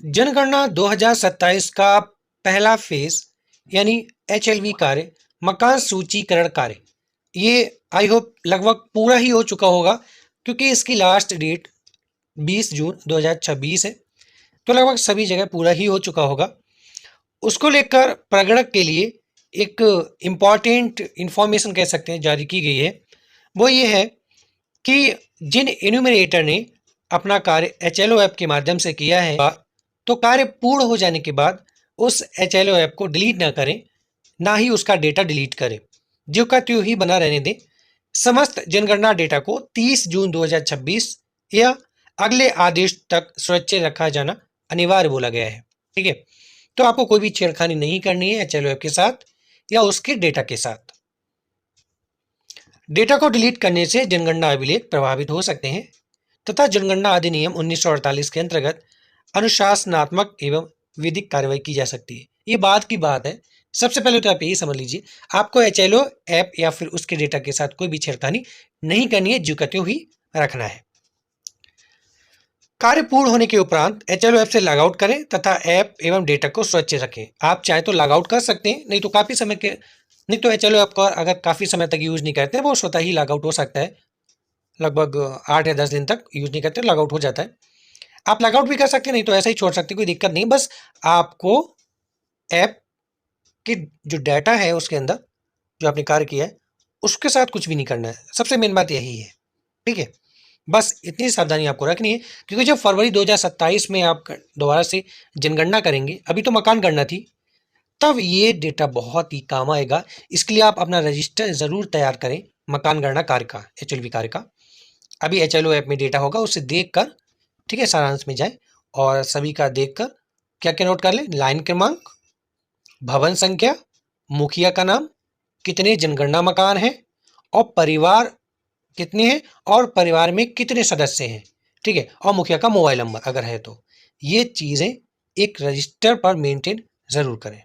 जनगणना 2027 का पहला फेज यानी HLV कार्य, मकान सूचीकरण कार्य, ये आई होप लगभग पूरा ही हो चुका होगा क्योंकि इसकी लास्ट डेट 20 जून 2026 है। तो लगभग सभी जगह पूरा ही हो चुका होगा। उसको लेकर प्रगणक के लिए एक इम्पॉर्टेंट इंफॉर्मेशन कह सकते हैं जारी की गई है। वो ये है कि जिन इन्यूमरेटर ने अपना कार्य HLO ऐप के माध्यम से किया है, तो कार्य पूर्ण हो जाने के बाद उस HLO ऐप को डिलीट ना करें, ना ही उसका डेटा डिलीट करें, जो का त्यों ही बना रहने दें। समस्त जनगणना डेटा को 30 जून 2026 या अगले आदेश तक सुरक्षित रखा जाना अनिवार्य बोला गया है। ठीक है, तो आपको कोई भी छेड़खानी नहीं करनी है HLO ऐप के साथ या उसके डेटा के साथ। डेटा को डिलीट करने से जनगणना अभिलेख प्रभावित हो सकते हैं तथा जनगणना अधिनियम 1948 के अंतर्गत अनुशासनात्मक एवं विधिक कार्रवाई की जा सकती है। ये बात की बात है। सबसे पहले तो आप यही समझ लीजिए, आपको HLO ऐप या फिर उसके डेटा के साथ कोई भी छेड़खानी नहीं करनी है, जो का त्यों ही रखना है। कार्य पूर्ण होने के उपरांत HLO ऐप से लॉग आउट करें तथा ऐप एवं डेटा को सुरक्षित रखें। आप चाहे तो लॉग आउट कर सकते हैं, नहीं तो HLO ऐप का अगर काफ़ी समय तक यूज़ नहीं करते हैं, वो स्वतः ही लॉग आउट हो सकता है। लगभग 8 या 10 दिन तक यूज़ नहीं करते, लॉग आउट हो जाता है। आप लॉग आउट भी कर सकते हैं, नहीं तो ऐसा ही छोड़ सकते हैं, कोई दिक्कत नहीं। बस आपको ऐप के जो डाटा है उसके अंदर जो आपने कार्य किया है उसके साथ कुछ भी नहीं करना है। सबसे मेन बात यही है। ठीक है, बस इतनी सावधानी आपको रखनी है, क्योंकि जब फरवरी 2027 में आप दोबारा से जनगणना करेंगे, अभी तो मकान गणना थी, तब ये डेटा बहुत ही काम आएगा। इसके लिए आप अपना रजिस्टर ज़रूर तैयार करें मकान गणना कार्य का, HLV कार्य का। अभी HLO ऐप में डेटा होगा, उससे देख कर, ठीक है, सारांश में जाए और सभी का देख कर क्या क्या नोट कर लें। लाइन क्रमांक, भवन संख्या, मुखिया का नाम, कितने जनगणना मकान हैं और परिवार कितने हैं और परिवार में कितने सदस्य हैं। ठीक है, और मुखिया का मोबाइल नंबर अगर है तो। ये चीज़ें एक रजिस्टर पर मेंटेन ज़रूर करें।